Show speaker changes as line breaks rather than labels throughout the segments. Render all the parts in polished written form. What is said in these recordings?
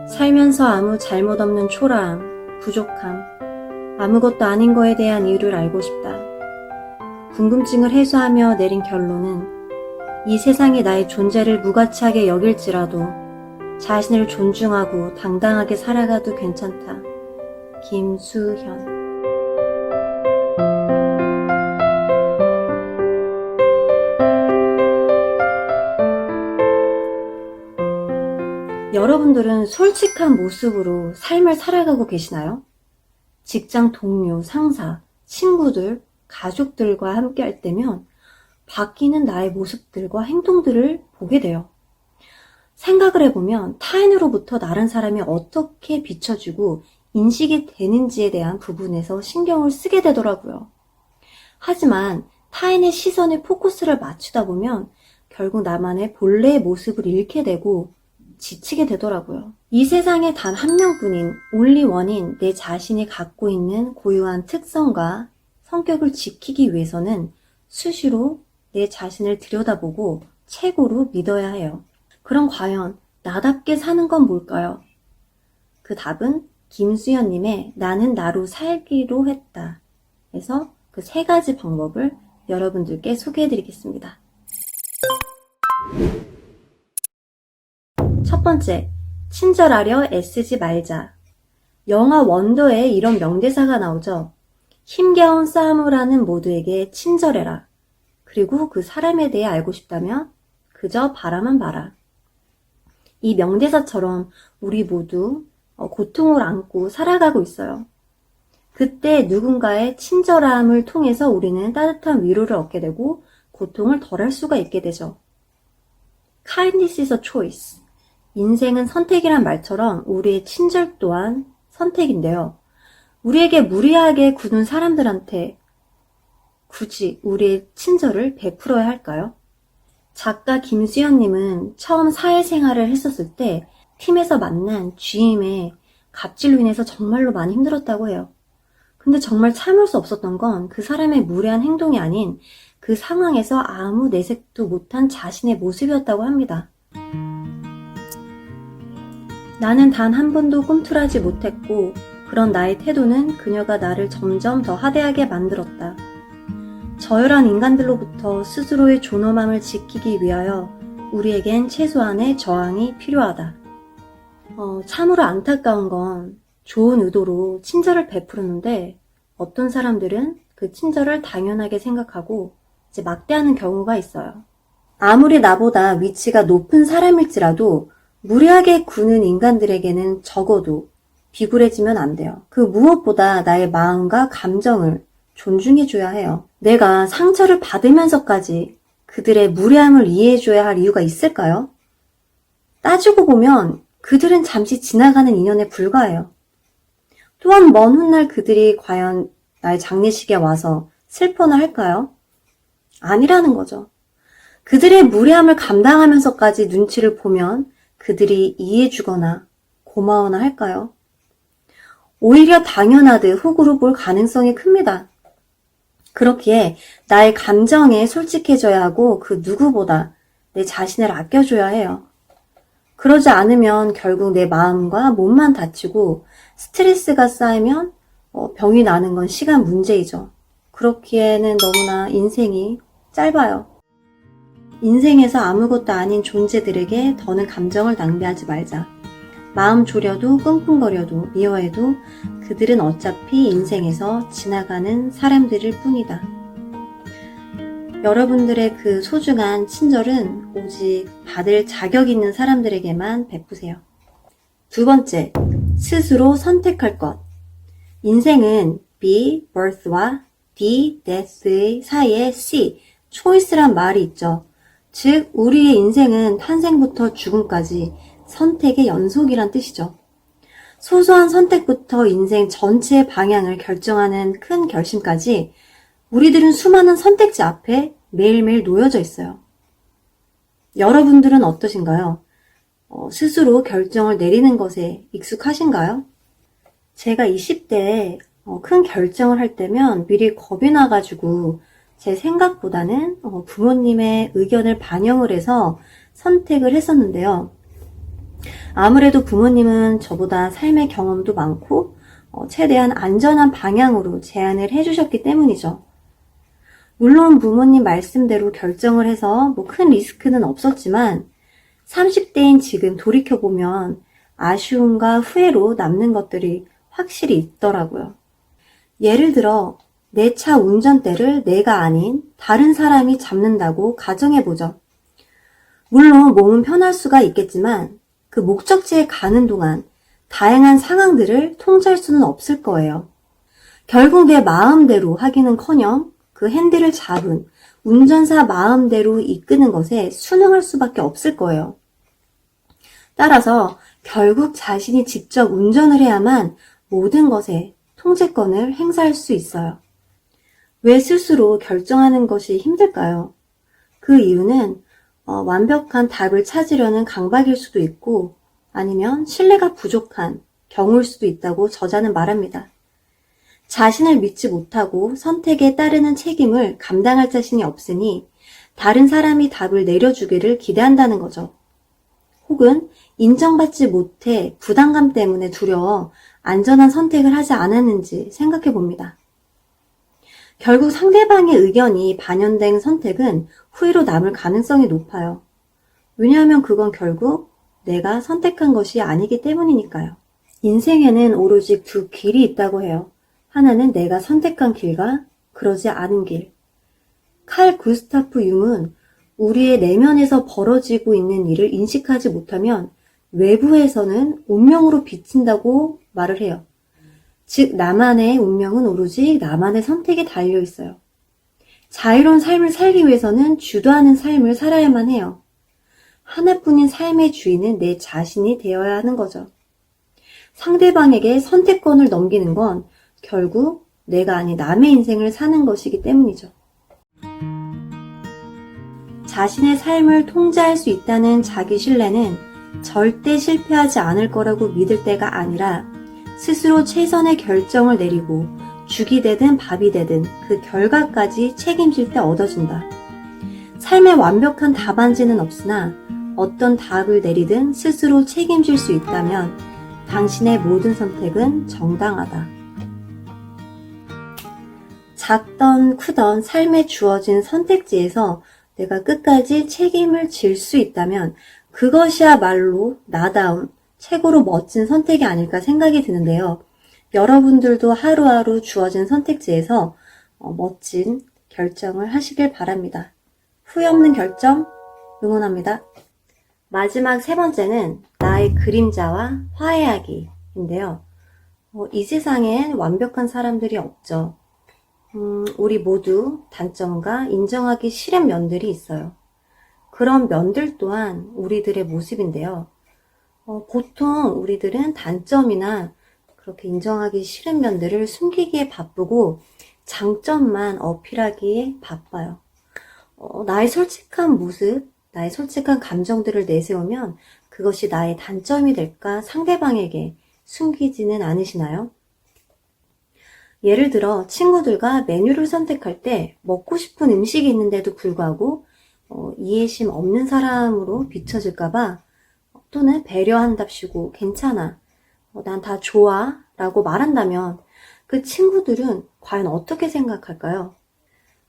살면서 아무 잘못 없는 초라함, 부족함, 아무것도 아닌 거에 대한 이유를 알고 싶다. 궁금증을 해소하며 내린 결론은 이 세상이 나의 존재를 무가치하게 여길지라도 자신을 존중하고 당당하게 살아가도 괜찮다. 김수현. 여러분들은 솔직한 모습으로 삶을 살아가고 계시나요? 직장 동료, 상사, 친구들, 가족들과 함께 할 때면 바뀌는 나의 모습들과 행동들을 보게 돼요. 생각을 해보면 타인으로부터 다른 사람이 어떻게 비춰지고 인식이 되는지에 대한 부분에서 신경을 쓰게 되더라고요. 하지만 타인의 시선에 포커스를 맞추다 보면 결국 나만의 본래의 모습을 잃게 되고 지치게 되더라고요. 이 세상에 단 한 명뿐인 only one인 내 자신이 갖고 있는 고유한 특성과 성격을 지키기 위해서는 수시로 내 자신을 들여다보고 최고로 믿어야 해요. 그럼 과연 나답게 사는 건 뭘까요? 그 답은 김수현님의 나는 나로 살기로 했다. 그래서 그 3가지 방법을 여러분들께 소개해드리겠습니다. 첫 번째, 친절하려 애쓰지 말자. 영화 원더에 이런 명대사가 나오죠. 힘겨운 싸움을 하는 모두에게 친절해라. 그리고 그 사람에 대해 알고 싶다면 그저 바라만 봐라. 이 명대사처럼 우리 모두 고통을 안고 살아가고 있어요. 그때 누군가의 친절함을 통해서 우리는 따뜻한 위로를 얻게 되고 고통을 덜할 수가 있게 되죠. Kindness is a choice. 인생은 선택이란 말처럼 우리의 친절 또한 선택인데요. 우리에게 무리하게 구는 사람들한테 굳이 우리의 친절을 베풀어야 할까요? 작가 김수현님은 처음 사회생활을 했었을 때 팀에서 만난 GM의 갑질로 인해서 정말로 많이 힘들었다고 해요. 근데 정말 참을 수 없었던 건 그 사람의 무례한 행동이 아닌 그 상황에서 아무 내색도 못한 자신의 모습이었다고 합니다. 나는 단 한 번도 꿈틀하지 못했고 그런 나의 태도는 그녀가 나를 점점 더 하대하게 만들었다. 저열한 인간들로부터 스스로의 존엄함을 지키기 위하여 우리에겐 최소한의 저항이 필요하다. 참으로 안타까운 건 좋은 의도로 친절을 베푸는데 어떤 사람들은 그 친절을 당연하게 생각하고 이제 막대하는 경우가 있어요. 아무리 나보다 위치가 높은 사람일지라도 무례하게 구는 인간들에게는 적어도 비굴해지면 안 돼요. 그 무엇보다 나의 마음과 감정을 존중해줘야 해요. 내가 상처를 받으면서까지 그들의 무례함을 이해해줘야 할 이유가 있을까요? 따지고 보면 그들은 잠시 지나가는 인연에 불과해요. 또한 먼 훗날 그들이 과연 나의 장례식에 와서 슬퍼나 할까요? 아니라는 거죠. 그들의 무례함을 감당하면서까지 눈치를 보면 그들이 이해해주거나 고마워나 할까요? 오히려 당연하듯 호구로 볼 가능성이 큽니다. 그렇기에 나의 감정에 솔직해져야 하고 그 누구보다 내 자신을 아껴줘야 해요. 그러지 않으면 결국 내 마음과 몸만 다치고 스트레스가 쌓이면 병이 나는 건 시간 문제이죠. 그렇기에는 너무나 인생이 짧아요. 인생에서 아무것도 아닌 존재들에게 더는 감정을 낭비하지 말자. 마음 졸여도 끙끙거려도 미워해도 그들은 어차피 인생에서 지나가는 사람들일 뿐이다. 여러분들의 그 소중한 친절은 오직 받을 자격 있는 사람들에게만 베푸세요. 두 번째, 스스로 선택할 것. 인생은 B, birth와 D, death 사이에 C, choice란 말이 있죠. 즉, 우리의 인생은 탄생부터 죽음까지 선택의 연속이란 뜻이죠. 소소한 선택부터 인생 전체의 방향을 결정하는 큰 결심까지 우리들은 수많은 선택지 앞에 매일매일 놓여져 있어요. 여러분들은 어떠신가요? 스스로 결정을 내리는 것에 익숙하신가요? 제가 20대에 큰 결정을 할 때면 미리 겁이 나가지고 제 생각보다는 부모님의 의견을 반영을 해서 선택을 했었는데요. 아무래도 부모님은 저보다 삶의 경험도 많고 최대한 안전한 방향으로 제안을 해주셨기 때문이죠. 물론 부모님 말씀대로 결정을 해서 뭐 큰 리스크는 없었지만 30대인 지금 돌이켜보면 아쉬움과 후회로 남는 것들이 확실히 있더라고요. 예를 들어 내 차 운전대를 내가 아닌 다른 사람이 잡는다고 가정해보죠. 물론 몸은 편할 수가 있겠지만 그 목적지에 가는 동안 다양한 상황들을 통제할 수는 없을 거예요. 결국 내 마음대로 하기는커녕 그 핸들을 잡은 운전사 마음대로 이끄는 것에 순응할 수밖에 없을 거예요. 따라서 결국 자신이 직접 운전을 해야만 모든 것에 통제권을 행사할 수 있어요. 왜 스스로 결정하는 것이 힘들까요? 그 이유는 완벽한 답을 찾으려는 강박일 수도 있고 아니면 신뢰가 부족한 경우일 수도 있다고 저자는 말합니다. 자신을 믿지 못하고 선택에 따르는 책임을 감당할 자신이 없으니 다른 사람이 답을 내려주기를 기대한다는 거죠. 혹은 인정받지 못해 부담감 때문에 두려워 안전한 선택을 하지 않았는지 생각해 봅니다. 결국 상대방의 의견이 반영된 선택은 후회로 남을 가능성이 높아요. 왜냐하면 그건 결국 내가 선택한 것이 아니기 때문이니까요. 인생에는 오로지 두 길이 있다고 해요. 하나는 내가 선택한 길과 그러지 않은 길. 칼 구스타프 융은 우리의 내면에서 벌어지고 있는 일을 인식하지 못하면 외부에서는 운명으로 비친다고 말을 해요. 즉 나만의 운명은 오로지 나만의 선택에 달려 있어요. 자유로운 삶을 살기 위해서는 주도하는 삶을 살아야만 해요. 하나뿐인 삶의 주인은 내 자신이 되어야 하는 거죠. 상대방에게 선택권을 넘기는 건 결국 내가 아닌 남의 인생을 사는 것이기 때문이죠. 자신의 삶을 통제할 수 있다는 자기 신뢰는 절대 실패하지 않을 거라고 믿을 때가 아니라 스스로 최선의 결정을 내리고 죽이 되든 밥이 되든 그 결과까지 책임질 때 얻어진다. 삶에 완벽한 답안지는 없으나 어떤 답을 내리든 스스로 책임질 수 있다면 당신의 모든 선택은 정당하다. 작던 크던 삶에 주어진 선택지에서 내가 끝까지 책임을 질 수 있다면 그것이야말로 나다운 최고로 멋진 선택이 아닐까 생각이 드는데요. 여러분들도 하루하루 주어진 선택지에서 멋진 결정을 하시길 바랍니다. 후회 없는 결정 응원합니다. 마지막 세 번째는 나의 그림자와 화해하기인데요. 이 세상엔 완벽한 사람들이 없죠. 우리 모두 단점과 인정하기 싫은 면들이 있어요. 그런 면들 또한 우리들의 모습인데요. 보통 우리들은 단점이나 그렇게 인정하기 싫은 면들을 숨기기에 바쁘고 장점만 어필하기에 바빠요. 나의 솔직한 모습, 나의 솔직한 감정들을 내세우면 그것이 나의 단점이 될까 상대방에게 숨기지는 않으시나요? 예를 들어 친구들과 메뉴를 선택할 때 먹고 싶은 음식이 있는데도 불구하고 이해심 없는 사람으로 비춰질까봐 또는 배려한답시고 괜찮아, 난 다 좋아 라고 말한다면 그 친구들은 과연 어떻게 생각할까요?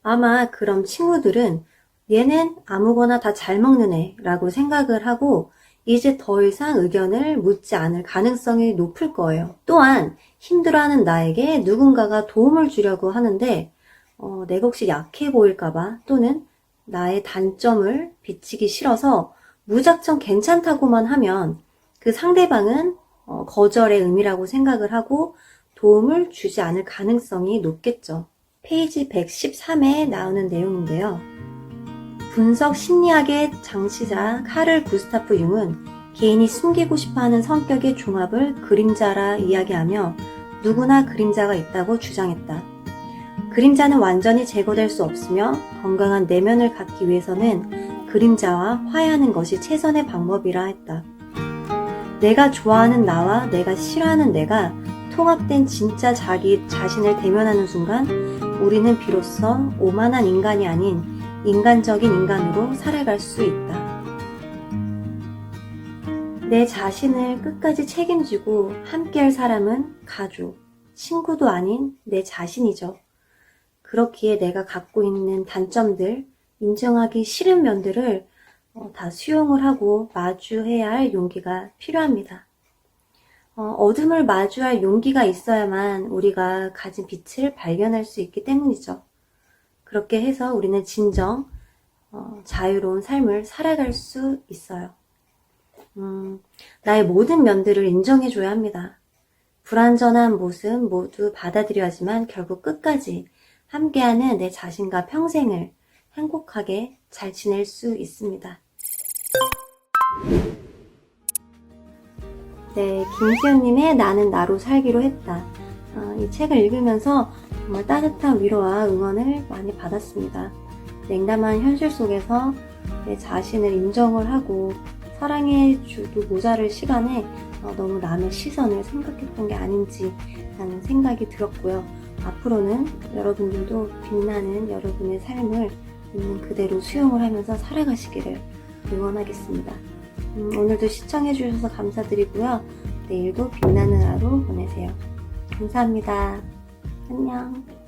아마 그럼 친구들은 얘는 아무거나 다 잘 먹는 애 라고 생각을 하고 이제 더 이상 의견을 묻지 않을 가능성이 높을 거예요. 또한 힘들어하는 나에게 누군가가 도움을 주려고 하는데 내가 혹시 약해 보일까봐 또는 나의 단점을 비치기 싫어서 무작정 괜찮다고만 하면 그 상대방은 거절의 의미라고 생각을 하고 도움을 주지 않을 가능성이 높겠죠. 페이지 113에 나오는 내용인데요. 분석 심리학의 창시자 카를 구스타프 융은 개인이 숨기고 싶어하는 성격의 종합을 그림자라 이야기하며 누구나 그림자가 있다고 주장했다. 그림자는 완전히 제거될 수 없으며 건강한 내면을 갖기 위해서는 그림자와 화해하는 것이 최선의 방법이라 했다. 내가 좋아하는 나와 내가 싫어하는 내가 통합된 진짜 자기 자신을 대면하는 순간 우리는 비로소 오만한 인간이 아닌 인간적인 인간으로 살아갈 수 있다. 내 자신을 끝까지 책임지고 함께할 사람은 가족, 친구도 아닌 내 자신이죠. 그렇기에 내가 갖고 있는 단점들, 인정하기 싫은 면들을 다 수용을 하고 마주해야 할 용기가 필요합니다. 어둠을 마주할 용기가 있어야만 우리가 가진 빛을 발견할 수 있기 때문이죠. 그렇게 해서 우리는 진정 자유로운 삶을 살아갈 수 있어요. 나의 모든 면들을 인정해줘야 합니다. 불완전한 모습 모두 받아들여야 하지만 결국 끝까지 함께하는 내 자신과 평생을 행복하게 잘 지낼 수 있습니다. 네, 김지연님의 나는 나로 살기로 했다. 이 책을 읽으면서 정말 따뜻한 위로와 응원을 많이 받았습니다. 냉담한 현실 속에서 내 자신을 인정을 하고 사랑해주도 모자랄 시간에 너무 남의 시선을 생각했던 게 아닌지 라는 생각이 들었고요. 앞으로는 여러분들도 빛나는 여러분의 삶을 있는 그대로 수용을 하면서 살아가시기를 응원하겠습니다. 오늘도 시청해주셔서 감사드리고요. 내일도 빛나는 하루 보내세요. 감사합니다. 안녕.